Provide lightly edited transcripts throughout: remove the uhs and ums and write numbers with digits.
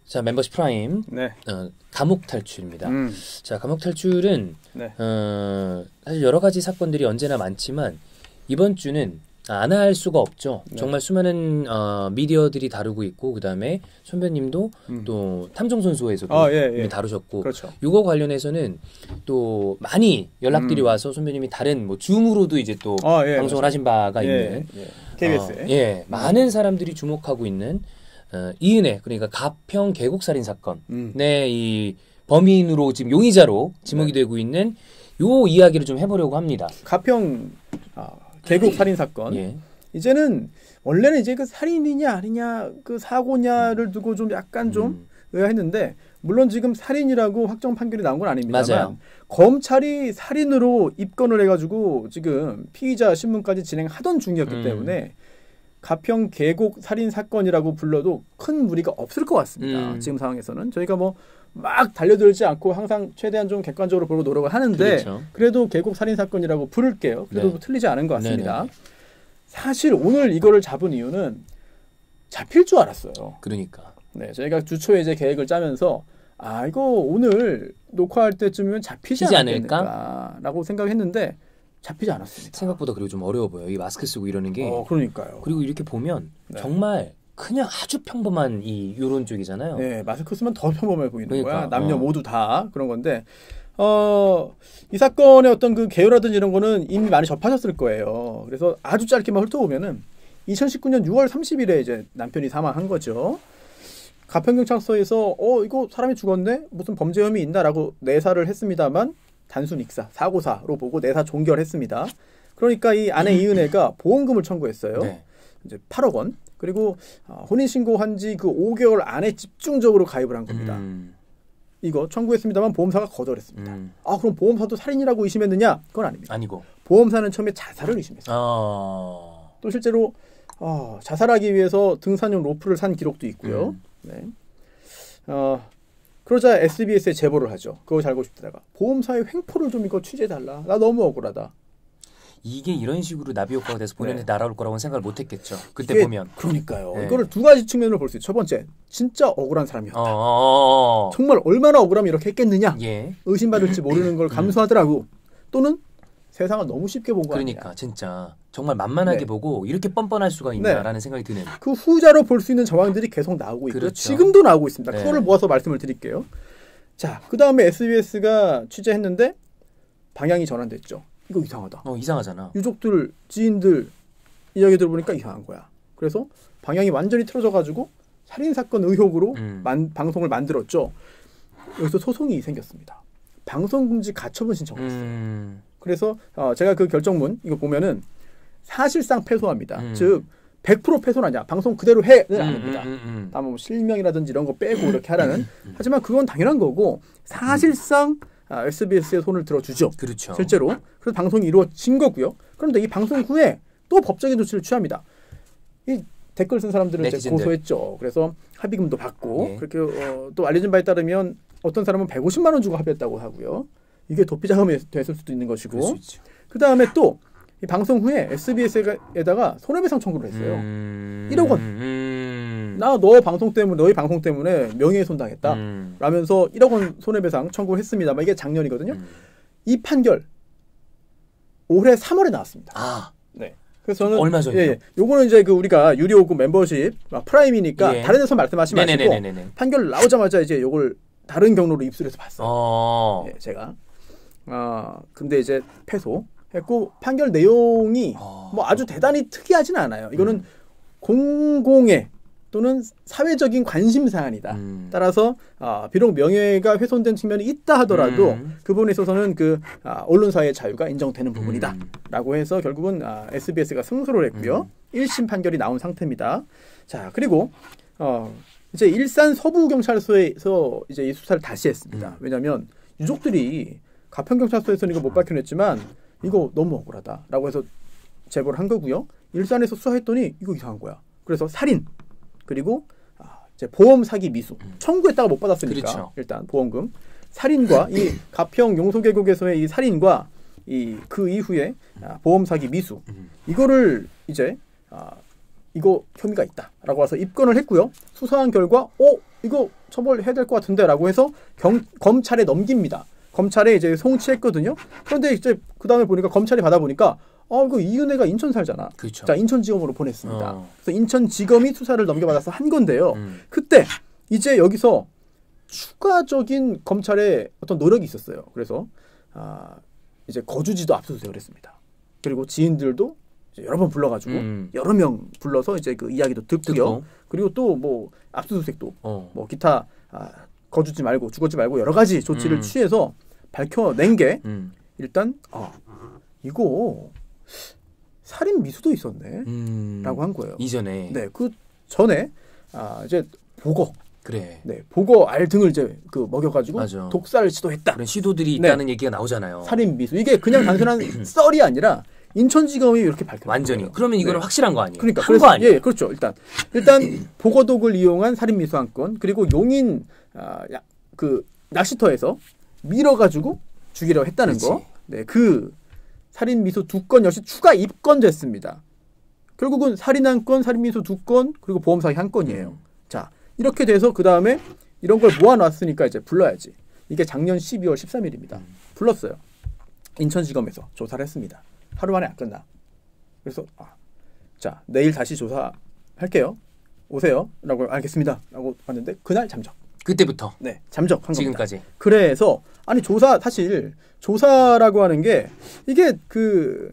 자, 멤버십 프라임. 네. 감옥 탈출입니다. 자, 감옥 탈출은 네. 사실 여러 가지 사건들이 언제나 많지만 이번 주는 안 할 수가 없죠. 네. 정말 수많은 미디어들이 다루고 있고 그다음에 선배님도 또 탐정선수에서도 이미 다루셨고 그렇죠. 이거 관련해서는 또 많이 연락들이 와서 선배님이 다른 뭐 줌으로도 이제 또 방송을 하신 바가 있는 KBS에 많은 사람들이 주목하고 있는 이은혜 그러니까 가평 계곡살인 사건 이 범인으로 지금 용의자로 지목이 되고 있는 요 이야기를 좀 해보려고 합니다. 가평 계곡 살인 사건. 이제는 원래는 이제 그 살인이냐 아니냐 그 사고냐를 두고 좀 약간 좀 의아했는데 물론 지금 살인이라고 확정 판결이 나온 건 아닙니다만 맞아요. 검찰이 살인으로 입건을 해가지고 지금 피의자 신문까지 진행하던 중이었기 때문에 가평 계곡 살인 사건이라고 불러도 큰 무리가 없을 것 같습니다. 지금 상황에서는 저희가 뭐 막 달려들지 않고 항상 최대한 좀 객관적으로 보고 노력을 하는데 그렇죠. 그래도 계곡 살인 사건이라고 부를게요. 그래도 네. 틀리지 않은 것 같습니다. 네네. 사실 오늘 이거를 잡은 이유는 잡힐 줄 알았어요. 그러니까. 네, 저희가 주 초에 이제 계획을 짜면서 이거 오늘 녹화할 때쯤이면 잡히지 않을까라고 생각했는데 잡히지 않았습니다. 생각보다 그리고 좀 어려워 보여요. 이 마스크 쓰고 이러는 게. 그러니까요. 그리고 이렇게 보면 정말 그냥 아주 평범한 이 요런 쪽이잖아요. 네, 마스크 쓰면 더 평범해 보이는 그러니까, 거야. 남녀 모두 다 그런 건데 이 사건의 어떤 그 개요라든지 이런 거는 이미 많이 접하셨을 거예요. 그래서 아주 짧게만 훑어보면은 2019년 6월 30일에 이제 남편이 사망한 거죠. 가평경찰서에서 이거 사람이 죽었네? 무슨 범죄 혐의 있나라고 내사를 했습니다만 단순 익사, 사고사로 보고 내사 종결했습니다. 그러니까 이 아내 이은혜가 보험금을 청구했어요. 네. 이제 8억 원. 그리고 혼인신고한 지 그 5개월 안에 집중적으로 가입을 한 겁니다. 이거 청구했습니다만 보험사가 거절했습니다. 그럼 보험사도 살인이라고 의심했느냐? 그건 아닙니다. 아니고. 보험사는 처음에 자살을 의심했어요. 또 실제로 자살하기 위해서 등산용 로프를 산 기록도 있고요. 네. 그러자 SBS에 제보를 하죠. 그거 잘 알고 싶다가 보험사의 횡포를 좀 이거 취재해달라. 나 너무 억울하다. 이게 이런 식으로 나비 효과가 돼서 본인한테 날아올 거라고는 생각을 못했겠죠. 그때 이게, 보면. 그러니까요. 이거를 두 가지 측면으로 볼 수 있어요. 첫 번째, 진짜 억울한 사람이었다. 정말 얼마나 억울하면 이렇게 했겠느냐. 의심받을지 모르는 걸 감수하더라고. 또는 세상을 너무 쉽게 본 거 아니야. 그러니까 진짜 정말 만만하게 보고 이렇게 뻔뻔할 수가 있나라는 생각이 드는. 그 후자로 볼 수 있는 정황들이 계속 나오고 있고요. 그렇죠. 지금도 나오고 있습니다. 그거를 모아서 말씀을 드릴게요. 자, 그 다음에 SBS가 취재했는데 방향이 전환됐죠. 이거 이상하다. 이상하잖아. 유족들, 지인들 이야기 들어보니까 이상한 거야. 그래서 방향이 완전히 틀어져가지고 살인사건 의혹으로 방송을 만들었죠. 여기서 소송이 생겼습니다. 방송금지 가처분 신청을 했어요. 그래서 제가 그 결정문 이거 보면은 사실상 패소합니다. 즉 100% 패소는 아니야. 방송 그대로 해는 아닙니다. 다만 뭐 실명이라든지 이런 거 빼고 이렇게 하라는. 하지만 그건 당연한 거고 사실상 SBS의 손을 들어주죠. 그렇죠. 실제로. 그래서 방송이 이루어진 거고요. 그런데 이 방송 후에 또 법적인 조치를 취합니다. 이 댓글 쓴 사람들은 이제 고소했죠. 그래서 합의금도 받고 그렇게 또 알려진 바에 따르면 어떤 사람은 150만 원 주고 합의했다고 하고요. 이게 도피 자금이 됐을 수도 있는 것이고. 그 다음에 또 이 방송 후에 SBS에다가 손해배상 청구를 했어요. 1억 원. 나 너희 방송 때문에 명예훼손 당했다. 라면서 1억 원 손해배상 청구를 했습니다만 이게 작년이거든요. 이 판결 올해 3월에 나왔습니다. 네. 그래서 저는 얼마 전이요? 요거는 이제 그 우리가 유료고 멤버십 프라임이니까 다른 데서 말씀하지 마시고 판결 나오자마자 이제 요걸 다른 경로로 입수해서 봤어요. 제가. 근데 이제 패소했고 판결 내용이 뭐 아주 대단히 특이하지는 않아요. 이거는 공공의 또는 사회적인 관심 사안이다. 따라서 비록 명예가 훼손된 측면이 있다 하더라도 그 부분에 있어서는 그 언론사의 자유가 인정되는 부분이다. 라고 해서 결국은 SBS가 승소를 했고요. 1심 판결이 나온 상태입니다. 자, 그리고 이제 일산 서부경찰서에서 이제 이 수사를 다시 했습니다. 왜냐하면 유족들이 가평경찰서에서는 이거 못 밝혀냈지만 이거 너무 억울하다라고 해서 제보를 한 거고요. 일산에서 수사했더니 이거 이상한 거야. 그래서 살인 그리고 이제 보험 사기 미수 청구했다가 못 받았으니까 그렇죠. 일단 보험금 살인과 이 가평 용소계곡에서의 이 살인과 그 이후에 보험 사기 미수 이거를 이제 이거 혐의가 있다라고 해서 입건을 했고요. 수사한 결과 이거 처벌해야 될 것 같은데라고 해서 검찰에 넘깁니다. 검찰에 이제 송치했거든요. 그런데 이제 그 다음에 보니까 검찰이 받아보니까 그 이은혜가 인천 살잖아. 그렇죠. 자, 인천지검으로 보냈습니다. 그래서 인천지검이 수사를 넘겨받아서 한 건데요. 그때 이제 여기서 추가적인 검찰의 어떤 노력이 있었어요. 그래서 이제 거주지도 압수수색을 했습니다. 그리고 지인들도 이제 여러 번 불러가지고 여러 명 불러서 이제 그 이야기도 듣고요. 그리고 또 뭐 압수수색도 뭐 기타 거주지 말고 죽었지 말고 여러 가지 조치를 취해서 밝혀낸 게 일단 이거 살인 미수도 있었네 라고 한 거예요. 이전에. 네, 그 전에 이제 보거. 그래. 네, 보거 알 등을 이제 그 먹여가지고 맞아. 독살을 시도했다. 그런 시도들이 있다는 얘기가 나오잖아요. 살인 미수. 이게 그냥 단순한 썰이 아니라 인천지검이 이렇게 밝혔어요. 완전히. 그러면 이거는 확실한 거 아니에요? 그러니까 한 거 아니에요? 예, 그렇죠. 일단 보거독을 이용한 살인 미수 한 건, 그리고 용인 그 낚시터에서 밀어가지고 죽이려고 했다는 그치. 거. 네, 그 살인 미수 2건 역시 추가 입건됐습니다. 결국은 살인 한 건, 살인 미수 2건, 그리고 보험 사기 한 건이에요. 자, 이렇게 돼서 그 다음에 이런 걸 모아놨으니까 이제 불러야지. 이게 작년 12월 13일입니다. 불렀어요. 인천지검에서 조사를 했습니다. 하루 만에 안 끝나. 그래서 자, 내일 다시 조사할게요. 오세요. 라고 알겠습니다. 라고 왔는데 그날 잠적. 그때부터? 네, 잠적한 지금까지. 겁니다. 그래서 아니 사실 조사라고 하는 게 이게 그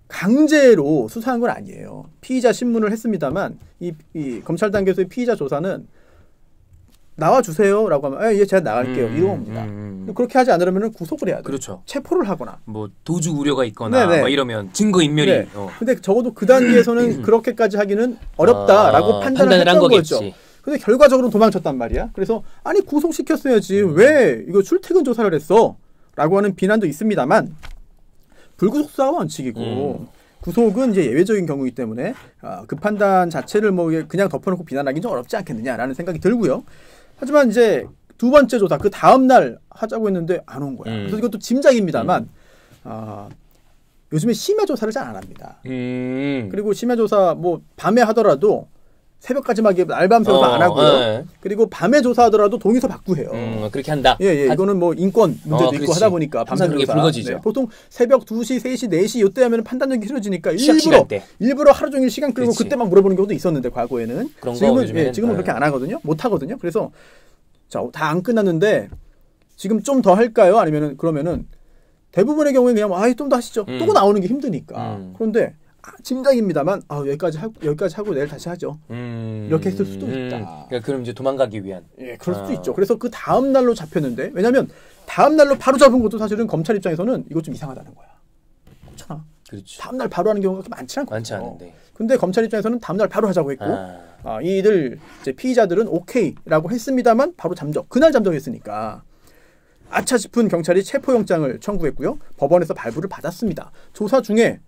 강제로 수사한 건 아니에요. 피의자 신문을 했습니다만 이 검찰 단계에서의 피의자 조사는 나와주세요 라고 하면 예, 제가 나갈게요. 이런 겁니다. 그렇게 하지 않으려면 구속을 해야 돼요. 그렇죠. 체포를 하거나 뭐 도주 우려가 있거나 뭐 이러면 증거인멸이 네. 근데 적어도 그 단계에서는 그렇게까지 하기는 어렵다라고 판단을 했던 거죠. 근데 결과적으로 도망쳤단 말이야. 그래서 아니 구속시켰어야지 왜 이거 출퇴근 조사를 했어? 라고 하는 비난도 있습니다만 불구속 수사가 원칙이고 구속은 이제 예외적인 경우이기 때문에 그 판단 자체를 뭐 그냥 덮어놓고 비난하기는 좀 어렵지 않겠느냐라는 생각이 들고요. 하지만 이제 두 번째 조사 그 다음 날 하자고 했는데 안 온 거야. 그래서 이것도 짐작입니다만 요즘에 심야 조사를 잘 안 합니다. 그리고 심야 조사 뭐 밤에 하더라도 새벽까지 막 알밤 새워서 안 하고요. 네. 그리고 밤에 조사하더라도 동의서 받고 해요. 그렇게 한다. 예, 이거는 뭐 인권 문제도 있고 하다 보니까 밤새 조사. 불거지죠. 네, 보통 새벽 2시, 3시, 4시 이때 하면 판단력이 흐려지니까 일부러 하루 종일 시간 끌고 그때만 물어보는 경우도 있었는데 과거에는 지금은 그렇게 안 하거든요. 못 하거든요. 그래서 자, 다 안 끝났는데 지금 좀 더 할까요? 아니면은 그러면은 대부분의 경우에 그냥 좀 더 하시죠. 또 나오는 게 힘드니까. 그런데 짐작입니다만 여기까지 하고 내일 다시 하죠. 이렇게 했을 수도 있다. 그러니까 그럼 이제 도망가기 위한. 예, 그럴 수도 있죠. 그래서 그 다음 날로 잡혔는데 왜냐하면 다음 날로 바로 잡은 것도 사실은 검찰 입장에서는 이거 좀 이상하다는 거야. 그렇잖아. 그렇지. 다음 날 바로 하는 경우가 그렇게 많지 않거든요. 많지 않은데. 근데 검찰 입장에서는 다음 날 바로 하자고 했고 이들 이제 피의자들은 오케이라고 했습니다만 바로 잠적. 그날 잠적했으니까. 아차 싶은 경찰이 체포영장을 청구했고요. 법원에서 발부를 받았습니다. 조사 중에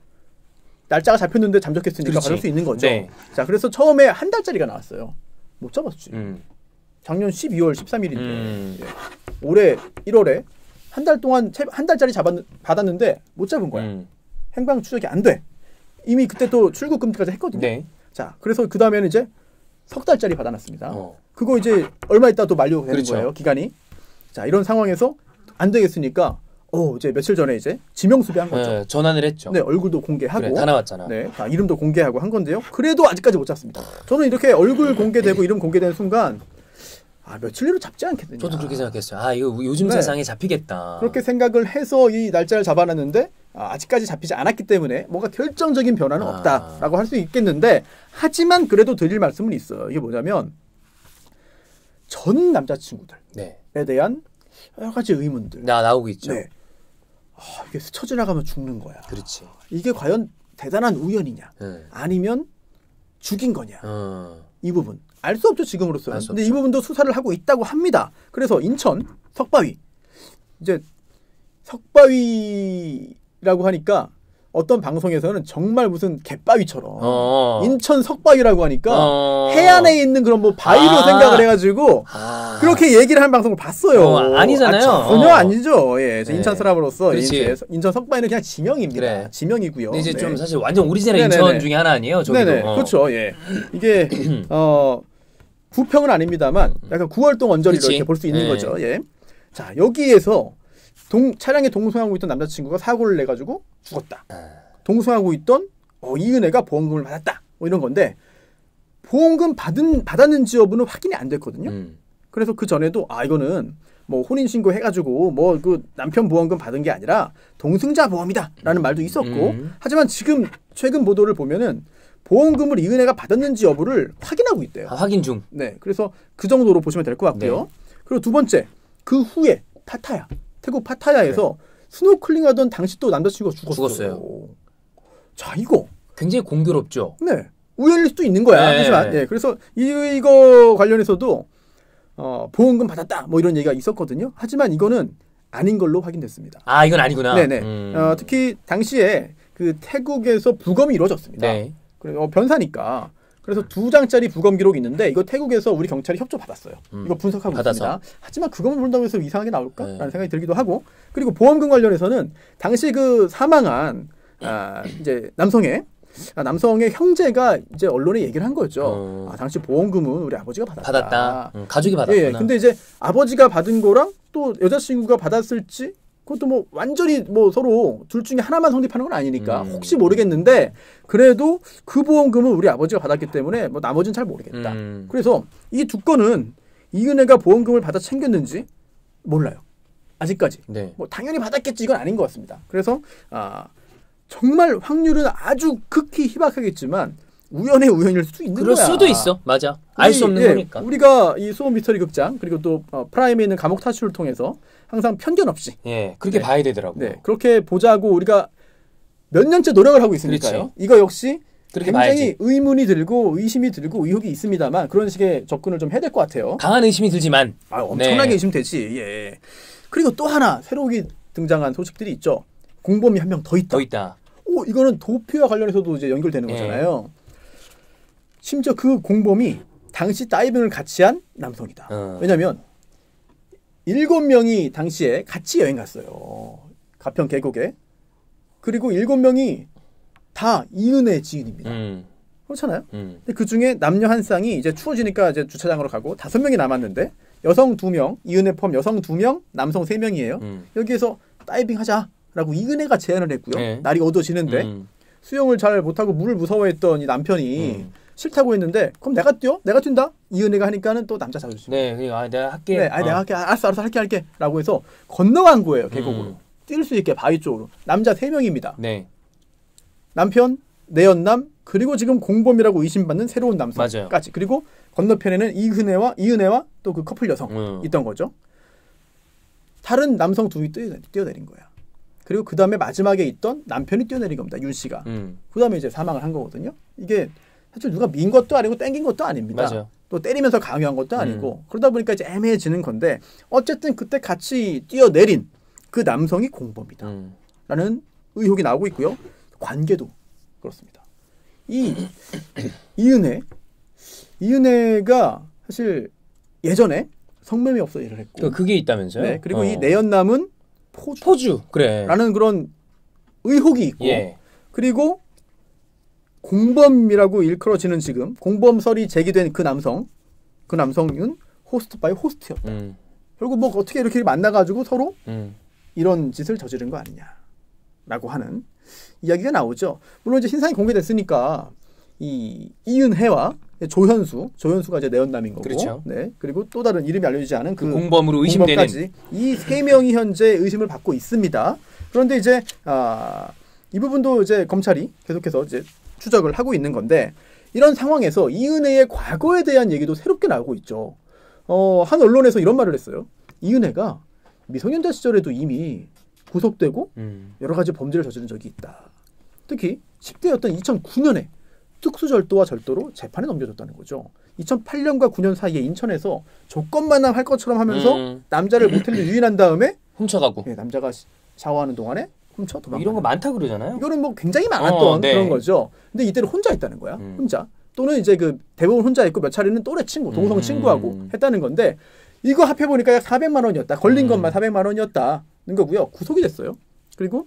날짜가 잡혔는데 잠적했으니까 받을 수 있는 거죠. 네. 자, 그래서 처음에 한 달짜리가 나왔어요. 못 잡았지. 작년 12월 13일인데 올해 1월에 한 달 동안 한 달짜리 받았는데 못 잡은 거야. 행방 추적이 안 돼. 이미 그때 또 출국 금지까지 했거든요. 네. 자, 그래서 그 다음에는 이제 석 달짜리 받아놨습니다. 그거 이제 얼마 있다 또 만료가 되는 거예요. 기간이. 자, 이런 상황에서 안 되겠으니까 이제 며칠 전에 이제 지명 수배한 거죠. 네, 전환을 했죠. 네, 얼굴도 공개하고. 그래, 다 나왔잖아. 네, 이름도 공개하고 한 건데요. 그래도 아직까지 못 잡습니다. 저는 이렇게 얼굴 공개되고 이름 공개된 순간 며칠 내로 잡지 않겠느냐. 저도 그렇게 생각했어요. 이거 요즘 세상에 잡히겠다. 그렇게 생각을 해서 이 날짜를 잡아놨는데 아직까지 잡히지 않았기 때문에 뭔가 결정적인 변화는 없다라고 할 수 있겠는데 하지만 그래도 드릴 말씀은 있어요. 이게 뭐냐면 전 남자친구들에 대한 여러 가지 의문들 나오고 있죠. 네. 이게 스쳐 지나가면 죽는 거야. 그렇지. 이게 과연 대단한 우연이냐 아니면 죽인 거냐. 이 부분 알 수 없죠 지금으로서는. 근데 이 부분도 수사를 하고 있다고 합니다. 그래서 인천 석바위 이제 석바위라고 하니까 어떤 방송에서는 정말 무슨 갯바위처럼 인천 석바위라고 하니까 해안에 있는 그런 뭐 바위로 생각을 해가지고 그렇게 얘기를 하는 방송을 봤어요. 아니잖아요. 전혀 아니죠. 예, 인천 사람으로서 인천 석바위는 그냥 지명입니다. 그래. 지명이고요. 근데 이제 좀 사실 완전 오리지널 인천 중에 하나 아니에요. 저기도. 네네. 그렇죠. 예, 이게 부평은 아닙니다만 약간 9월동 언저리로 이렇게 볼 수 있는 거죠. 예. 자, 여기에서 차량에 동승하고 있던 남자친구가 사고를 내가지고 죽었다. 동승하고 있던 이은혜가 보험금을 받았다. 뭐 이런 건데 보험금 받았는지 여부는 확인이 안 됐거든요. 그래서 그 전에도 이거는 뭐 혼인신고 해가지고 뭐 그 남편 보험금 받은 게 아니라 동승자 보험이다라는 말도 있었고 하지만 지금 최근 보도를 보면은 보험금을 이은혜가 받았는지 여부를 확인하고 있대요. 확인 중. 네, 그래서 그 정도로 보시면 될 것 같고요. 네. 그리고 두 번째, 그 후에 파타야, 태국 파타야에서 스노클링하던 당시 또 남자친구가 죽었어요. 자, 이거 굉장히 공교롭죠. 네, 우연일 수도 있는 거야. 하지만 그래서 이거 관련해서도 보험금 받았다, 뭐 이런 얘기가 있었거든요. 하지만 이거는 아닌 걸로 확인됐습니다. 이건 아니구나. 네네. 특히 당시에 그 태국에서 부검이 이루어졌습니다. 네. 그래서 변사니까. 그래서 2장짜리 부검 기록이 있는데 이거 태국에서 우리 경찰이 협조 받았어요. 이거 분석하고 있습니다. 하지만 그것만 본다고 해서 이상하게 나올까라는 생각이 들기도 하고 그리고 보험금 관련해서는 당시 그 사망한 이제 남성의 형제가 이제 언론에 얘기를 한 거죠. 당시 보험금은 우리 아버지가 받았다. 가족이 받았구나. 예, 근데 이제 아버지가 받은 거랑 또 여자친구가 받았을지 그것도 뭐 완전히 뭐 서로 둘 중에 하나만 성립하는 건 아니니까 혹시 모르겠는데 그래도 그 보험금은 우리 아버지가 받았기 때문에 뭐 나머지는 잘 모르겠다. 그래서 이 두 건은 이은혜가 보험금을 받아 챙겼는지 몰라요. 아직까지. 네. 뭐 당연히 받았겠지 이건 아닌 것 같습니다. 그래서 정말 확률은 아주 극히 희박하겠지만 우연의 우연일 수도 있는 그럴 거야. 수도 있어. 맞아. 알 수 없는 거니까. 우리가 이 수호 미스터리 극장 그리고 또 프라임에 있는 감옥 탈출을 통해서 항상 편견 없이 그렇게 봐야 되더라고요. 네, 그렇게 보자고 우리가 몇 년째 노력을 하고 있으니까요. 그렇지. 이거 역시 굉장히 봐야지. 의문이 들고 의심이 들고 의혹이 있습니다만 그런 식의 접근을 좀 해야 될 것 같아요. 강한 의심이 들지만 엄청나게 의심되지. 예. 그리고 또 하나 새로우게 등장한 소식들이 있죠. 공범이 한 명 더 있다. 이거는 도피와 관련해서도 이제 연결되는 거잖아요. 심지어 그 공범이 당시 다이빙을 같이 한 남성이다. 왜냐하면 7명이 당시에 같이 여행 갔어요. 가평 계곡에. 그리고 7명이 다 이은혜 지인입니다. 그렇잖아요. 근데 그 중에 남녀 한 쌍이 이제 추워지니까 이제 주차장으로 가고 5명이 남았는데 여성 2명, 이은혜 포함 여성 2명, 남성 3명이에요. 여기에서 다이빙 하자라고 이은혜가 제안을 했고요. 날이 어두워지는데 수영을 잘 못하고 물을 무서워했던 이 남편이 싫다고 했는데 그럼 내가 뛴다. 이은혜가 하니까는 또 남자 자존심. 네, 내가 할게. 네, 내가 할게. 알았어, 할게.라고 해서 건너간 거예요 계곡으로. 뛸 수 있게 바위 쪽으로. 남자 3명입니다. 네. 남편, 내연남 그리고 지금 공범이라고 의심받는 새로운 남성까지. 그리고 건너편에는 이은혜와 또 그 커플 여성 있던 거죠. 다른 남성 2명이 뛰어내린 거야. 그리고 그 다음에 마지막에 있던 남편이 뛰어내린 겁니다. 윤 씨가. 그 다음에 이제 사망을 한 거거든요. 이게 사실 누가 민 것도 아니고 땡긴 것도 아닙니다. 맞아요. 또 때리면서 강요한 것도 아니고 그러다 보니까 이제 애매해지는 건데 어쨌든 그때 같이 뛰어내린 그 남성이 공범이다. 라는 의혹이 나오고 있고요. 관계도 그렇습니다. 이은혜가 사실 예전에 성매매 업소 일을 했고 그게 있다면서요? 네, 그리고 이 내연남은 포주 그래. 라는 그런 의혹이 있고 그리고 공범이라고 일컬어지는 지금 공범설이 제기된 그 남성은 호스트 바이 호스트였다. 결국 뭐 어떻게 이렇게 만나가지고 서로 이런 짓을 저지른 거 아니냐라고 하는 이야기가 나오죠. 물론 이제 신상이 공개됐으니까 이은혜와 조현수가 이제 내연남인 거고, 그렇죠. 네, 그리고 또 다른 이름이 알려지지 않은 그 공범으로 의심되는 이 3명이 현재 의심을 받고 있습니다. 그런데 이제 이 부분도 이제 검찰이 계속해서 이제 추적을 하고 있는 건데 이런 상황에서 이은혜의 과거에 대한 얘기도 새롭게 나오고 있죠. 한 언론에서 이런 말을 했어요. 이은혜가 미성년자 시절에도 이미 구속되고 여러 가지 범죄를 저지른 적이 있다. 특히 10대였던 2009년에 특수절도와 절도로 재판에 넘겨졌다는 거죠. 2008년과 9년 사이에 인천에서 조건만남 할 것처럼 하면서 남자를 모텔로 유인한 다음에 훔쳐가고 남자가 샤워하는 동안에 훔쳐 도망가. 이런 거 많다 그러잖아요. 이거는 뭐 굉장히 많았던 그런 거죠. 근데 이때는 혼자 있다는 거야. 혼자. 또는 이제 그 대부분 혼자 있고 몇 차례는 또래 친구, 동성 친구하고 했다는 건데 이거 합해보니까 약 400만 원이었다. 걸린 것만 400만 원이었다는 거고요. 구속이 됐어요. 그리고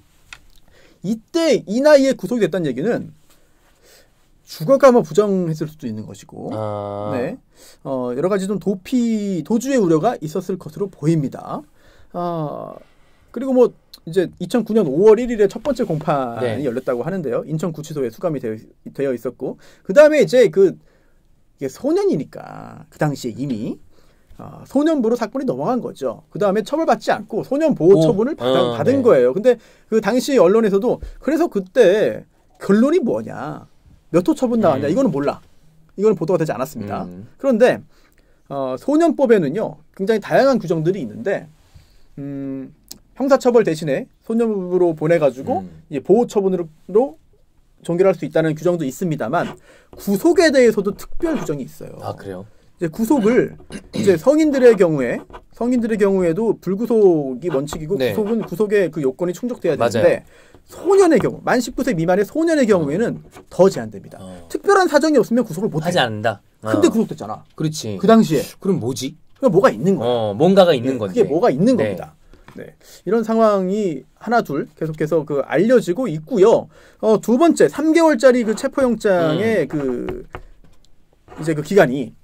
이때 이 나이에 구속이 됐다는 얘기는 죽어가면 부정했을 수도 있는 것이고, 네, 여러 가지 좀 도주의 우려가 있었을 것으로 보입니다. 그리고 뭐 이제 2009년 5월 1일에 첫 번째 공판이 네. 열렸다고 하는데요. 인천구치소에 수감이 되어 있었고, 그 다음에 이제 이게 소년이니까 그 당시에 이미 소년부로 사건이 넘어간 거죠. 그 다음에 처벌받지 않고 소년 보호 처분을 받은 네. 거예요. 근데 그 당시 언론에서도 그래서 그때 결론이 뭐냐, 몇 호 처분 나왔냐, 이거는 몰라. 이거는 보도가 되지 않았습니다. 그런데 소년법에는요 굉장히 다양한 규정들이 있는데 형사처벌 대신에 소년부로 보내가지고 이제 보호 처분으로 종결할 수 있다는 규정도 있습니다만 구속에 대해서도 특별 규정이 있어요. 아 그래요? 이제 구속을 이제 성인들의 경우에도 불구속이 원칙이고 네. 구속은 구속의 그 요건이 충족돼야 되는데 맞아요. 소년의 경우, 만 19세 미만의 소년의 경우에는 더 제한됩니다. 특별한 사정이 없으면 구속을 못 하지 않는다. 근데 구속됐잖아. 그렇지. 그 당시에. 그럼 뭐지? 그럼 뭐가 있는 거야. 뭔가가 있는 네, 건데. 그게 뭐가 있는 네. 겁니다. 네. 이런 상황이 하나 둘 계속해서 알려지고 있고요. 두 번째 3개월짜리 그 체포영장의 이제 그 기간이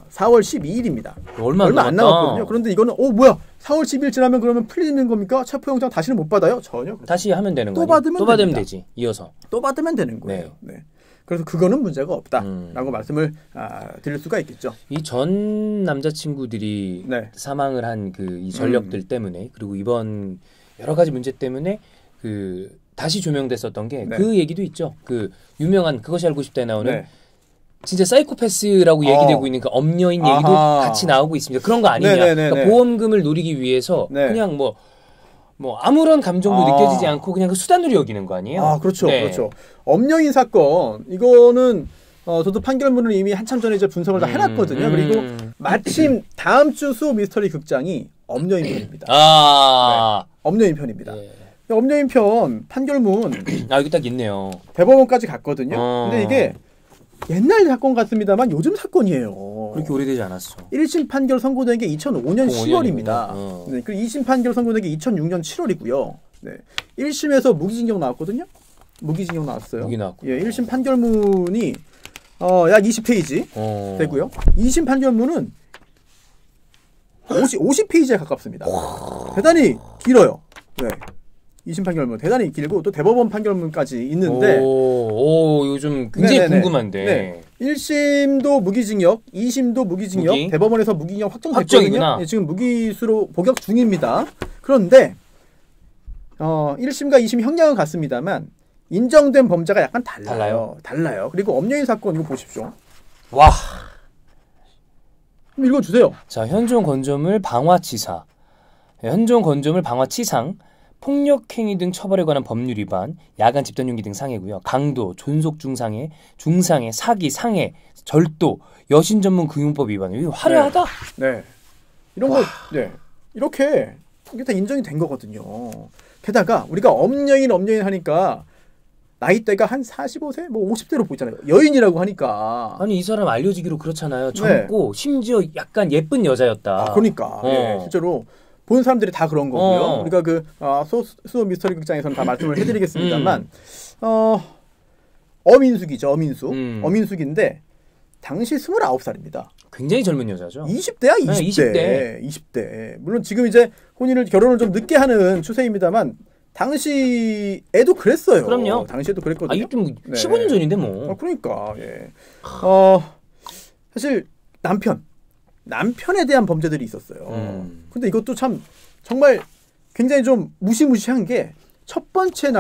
4월 12일입니다. 얼마 안 남았거든요. 그런데 이거는 뭐야? 4월 10일 지나면 그러면 풀리는 겁니까? 체포영장 다시는 못 받아요? 전혀. 다시 하면 되는 거예요. 또 받으면 되지. 이어서. 또 받으면 되는 거예요. 네. 그래서 그거는 문제가 없다라고 말씀을 드릴 수가 있겠죠. 이 전 남자친구들이 네. 사망을 한 이 전력들 때문에 그리고 이번 여러 가지 문제 때문에 다시 조명됐었던 게 그 네. 얘기도 있죠. 유명한 그것이 알고 싶다에 나오는 네. 진짜 사이코패스라고 얘기되고 있는 그 엄녀인 얘기도 같이 나오고 있습니다. 그런 거 아니냐. 그러니까 보험금을 노리기 위해서 네. 그냥 뭐 아무런 감정도 느껴지지 않고 그냥 그 수단으로 여기는 거 아니에요? 그렇죠. 네. 그렇죠. 엄녀인 사건, 저도 판결문을 이미 한참 전에 이제 분석을 다 해놨거든요. 그리고 마침 다음 주 수호 미스터리 극장이 엄녀인 편입니다. 네. 엄녀인 편입니다. 네. 엄녀인 편 판결문. 여기 딱 있네요. 대법원까지 갔거든요. 근데 이게 옛날 사건 같습니다만 요즘 사건이에요. 그렇게 오래되지 않았어. 1심 판결 선고된 게 2005년 10월입니다. 네, 그리고 2심 판결 선고된 게 2006년 7월이고요. 네. 1심에서 무기징역 나왔거든요. 무기징역 나왔어요. 무기 나왔고. 예, 1심 판결문이 약 20페이지 되고요. 2심 판결문은 50페이지에 가깝습니다. 대단히 길어요. 네. 2심 판결문 대단히 길고 또 대법원 판결문까지 있는데 요즘 굉장히 네네네. 궁금한데 네. 1심도 무기징역, 2심도 무기징역, 대법원에서 무기징역 확정됐거든요. 네, 지금 무기수로 복역 중입니다. 그런데 1심과 2심 형량은 같습니다만 인정된 범죄가 약간 달라요. 그리고 엄녀인 사건 이거 보십시오. 와. 그럼 읽어주세요. 자, 현종 건조물 방화치사, 현종 건조물 방화치상, 폭력행위 등 처벌에 관한 법률 위반, 야간 집단용기 등 상해고요. 강도, 존속 중상해, 사기, 상해, 절도, 여신 전문 금융법 위반. 이거 화려하다. 네. 이런 거, 네. 이렇게 이게 다 인정이 된 거거든요. 게다가 우리가 엄녀인 하니까 나이대가 한 45세, 50대로 보이잖아요. 여인이라고 하니까. 아니 이 사람 알려지기로 그렇잖아요. 젊고 네. 심지어 약간 예쁜 여자였다. 그러니까 네, 실제로. 본 사람들이 다 그런 거고요. 우리가 수호 미스터리 극장에서는 다 말씀을 해드리겠습니다만, 어민숙이죠, 어민숙. 어민숙인데, 당시 29살입니다. 굉장히 젊은 여자죠. 20대야, 20대. 네, 20대. 물론 지금 이제 결혼을 좀 늦게 하는 추세입니다만, 당시에도 그랬어요. 그럼요. 당시에도 그랬거든요. 이게 좀 15년 전인데 뭐. 그러니까, 예. 사실, 남편에 대한 범죄들이 있었어요. 근데 이것도 참 정말 굉장히 좀 무시무시한 게 첫 번째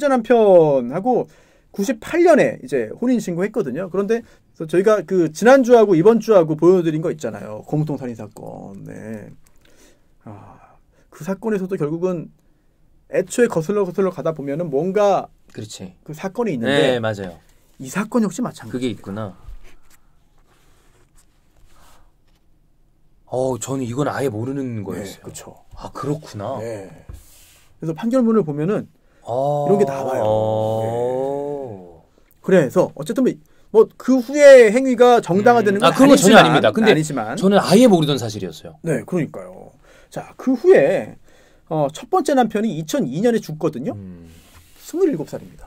남편하고 98년에 이제 혼인 신고했거든요. 그런데 저희가 지난주하고 이번 주하고 보여드린 거 있잖아요. 공통살인 사건. 네. 그 사건에서도 결국은 애초에 거슬러 가다 보면은 뭔가 그렇지. 그 사건이 있는데 네, 맞아요. 이 사건 역시 마찬가지. 그게 있구나. 저는 이건 아예 모르는 거였어요. 네, 그렇죠. 그렇구나. 네. 그래서 판결문을 보면은 이런 게 나와요. 네. 그래서 어쨌든 그 후에 행위가 정당화되는 건 그건 전혀 아닙니다. 근데 아니지만 저는 아예 모르던 사실이었어요. 네, 그러니까요. 자, 그 후에 첫 번째 남편이 2002년에 죽거든요. 27살입니다.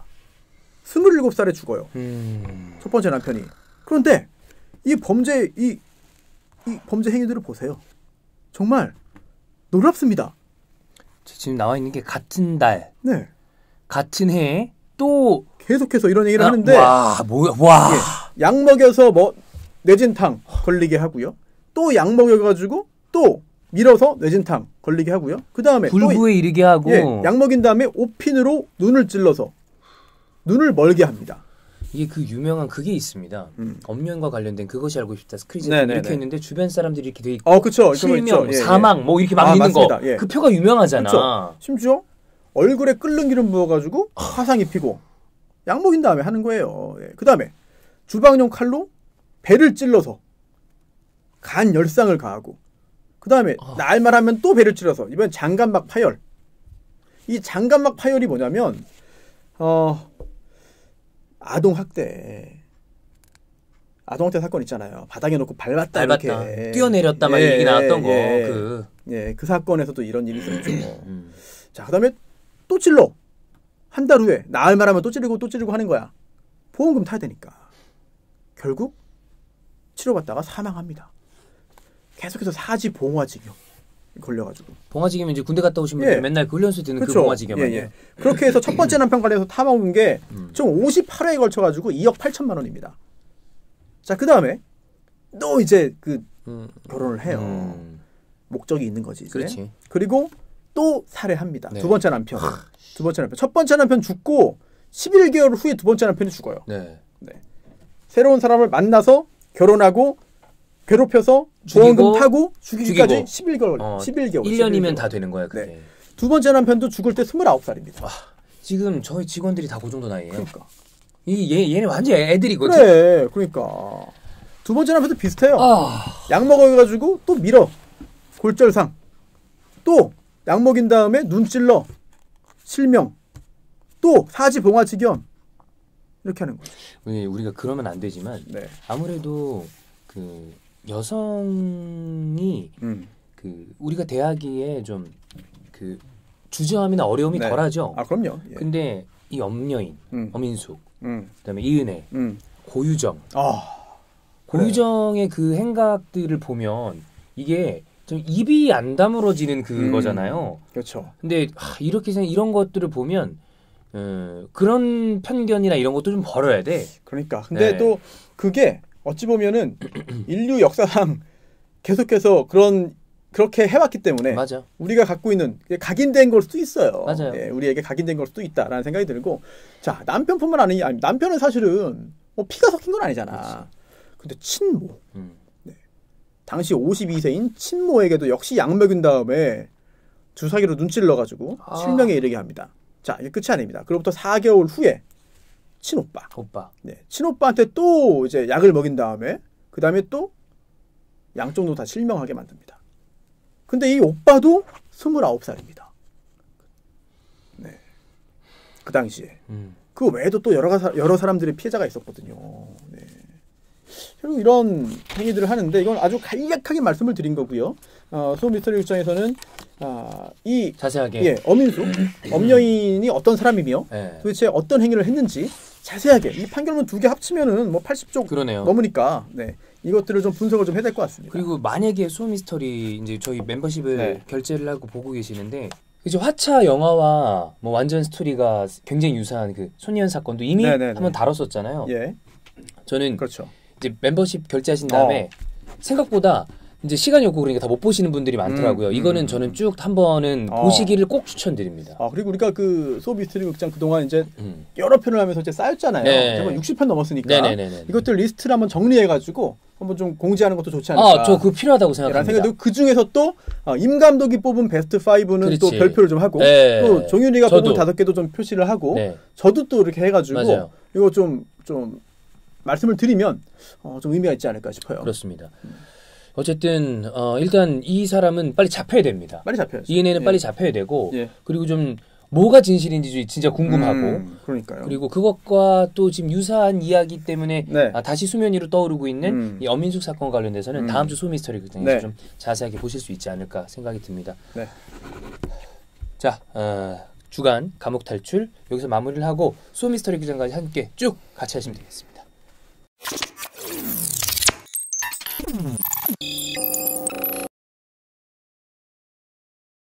27살에 죽어요. 첫 번째 남편이. 그런데 이 범죄 행위들을 보세요. 정말 놀랍습니다. 지금 나와 있는 게 같은 달, 네, 같은 해에 또 계속해서 이런 얘기를 하는데 와, 뭐야, 와. 예, 약 먹여서 뭐 뇌진탕 걸리게 하고요. 또 약 먹여가지고 또 밀어서 뇌진탕 걸리게 하고요. 그 다음에 불구에 이르게 하고 약 먹인 다음에 오핀으로 눈을 찔러서 눈을 멀게 합니다. 이게 그 유명한 그게 있습니다. 엄연과 관련된 그것이 알고 싶다 스크린샷 이렇게 있는데 주변 사람들이 이렇게 돼 있고 그쵸. 실명, 사망 뭐 이렇게 막 있는 거. 그 표가 유명하잖아. 그쵸. 심지어 얼굴에 끓는 기름 부어가지고 화상 입히고 약 먹인 다음에 하는 거예요. 그 다음에 주방용 칼로 배를 찔러서 간 열상을 가하고 그 다음에 날말하면 또 배를 찔러서 이번엔 장간막 파열. 이 장간막 파열이 뭐냐면 아동학대 사건 있잖아요. 바닥에 놓고 밟았다. 이렇게 뛰어내렸다 막 얘기 나왔던 거. 그 사건에서도 이런 일이 있었죠. 자, 그다음에 또 찔러. 한 달 후에 나을 말하면 또 찌르고 하는 거야. 보험금 타야 되니까. 결국 치료받다가 사망합니다. 계속해서 사지 봉화지경 걸려가지고. 봉화지경은 이제 군대 갔다 오신 분들 맨날 그 훈련소 듣는 그 봉화지경. 그렇게 해서 첫 번째 남편 관련해서 타먹은 게 총 58회에 걸쳐가지고 2억 8천만 원입니다. 자, 그 다음에 또 이제 결혼을 해요. 목적이 있는 거지. 이제. 그렇지. 그리고 또 살해합니다. 두 번째 남편. 첫 번째 남편 죽고 11개월 후에 두 번째 남편이 죽어요. 새로운 사람을 만나서 결혼하고 괴롭혀서 보험금 타고 죽이기까지 11개월. 1년이면 다 되는 거야. 그게. 두 번째 남편도 죽을 때 29살입니다. 지금 저희 직원들이 다 그 정도 나이에요. 그러니까. 얘는 완전 애들이거든. 그래. 그러니까. 두 번째 남편도 비슷해요. 약 먹어가지고 또 밀어. 골절상. 또 약 먹인 다음에 눈 찔러. 실명. 또 사지 봉화지경. 이렇게 하는 거죠. 우리가 그러면 안 되지만 아무래도 그 여성이 우리가 대하기에 좀 그 주저함이나 어려움이 덜하죠. 그럼요. 근데 이 엄여인, 엄인숙, 그다음에 이은혜, 고유정, 고유정의 그 행각들을 보면 이게 좀 입이 안 다물어지는 그거잖아요. 그렇죠. 근데 이렇게 이런 것들을 보면 그런 편견이나 이런 것도 좀 버려야 돼. 그러니까. 근데 또 그게 어찌 보면은 인류 역사상 계속해서 그렇게 해왔기 때문에 맞아. 우리가 갖고 있는 각인된 걸 수도 있어요. 맞아요. 우리에게 각인된 걸 수도 있다라는 생각이 들고, 자, 남편뿐만 아니라 남편은 사실은 뭐 피가 섞인 건 아니잖아. 그렇지. 근데 친모, 당시 52세인 친모에게도 역시 약 먹인 다음에 주사기로 눈 찔러가지고 실명에 이르게 합니다. 자, 이게 끝이 아닙니다. 그로부터 4개월 후에 친오빠. 친오빠한테 또 이제 약을 먹인 다음에 그 다음에 또 양쪽도 다 실명하게 만듭니다. 근데 이 오빠도 29살입니다. 그 당시에. 그 외에도 또 여러 사람들의 피해자가 있었거든요. 결국 이런 행위들을 하는데 이건 아주 간략하게 말씀을 드린 거고요. 소미스터리 입장에서는 이 자세하게 엄인숙, 엄여인이 어떤 사람이며 도대체 어떤 행위를 했는지 자세하게 이 판결문 두 개 합치면은 뭐 80쪽 그러네요. 넘으니까 이것들을 좀 분석을 좀 해야 될 것 같습니다. 그리고 만약에 소미스터리 이제 저희 멤버십을 결제를 하고 보고 계시는데 이제 화차 영화와 뭐 완전 스토리가 굉장히 유사한 그 손희연 사건도 이미 한번 다뤘었잖아요. 저는 그렇죠. 이제 멤버십 결제하신 다음에 생각보다 이제 시간이 없고 그러니까 다 못 보시는 분들이 많더라고요. 이거는 저는 쭉 한 번은 보시기를 꼭 추천드립니다. 그리고 우리가 그 소미스터리 극장 그동안 이제 여러 편을 하면서 이제 쌓였잖아요. 정말 60편 넘었으니까 이것들 리스트를 한번 정리해가지고 한번 좀 공지하는 것도 좋지 않을까. 저 그거 필요하다고 생각합니다. 그 중에서 또 임 감독이 뽑은 베스트 5는 또 별표를 좀 하고 또 종윤이가 뽑은 5개도 좀 표시를 하고 저도 또 이렇게 해가지고 이거 좀 말씀을 드리면 좀 의미가 있지 않을까 싶어요. 그렇습니다. 어쨌든 일단 이 사람은 빨리 잡혀야 됩니다. 빨리 잡혀야죠. 이은혜는 빨리 잡혀야 되고 그리고 좀 뭐가 진실인지 진짜 궁금하고 그러니까요. 그리고 그것과 또 지금 유사한 이야기 때문에 다시 수면 위로 떠오르고 있는 이 엄인숙 사건 관련돼서는 다음 주 소미스터리 극장에서 좀 자세하게 보실 수 있지 않을까 생각이 듭니다. 자, 주간 감옥 탈출 여기서 마무리를 하고 소미스터리 기장까지 함께 쭉 같이 하시면 되겠습니다.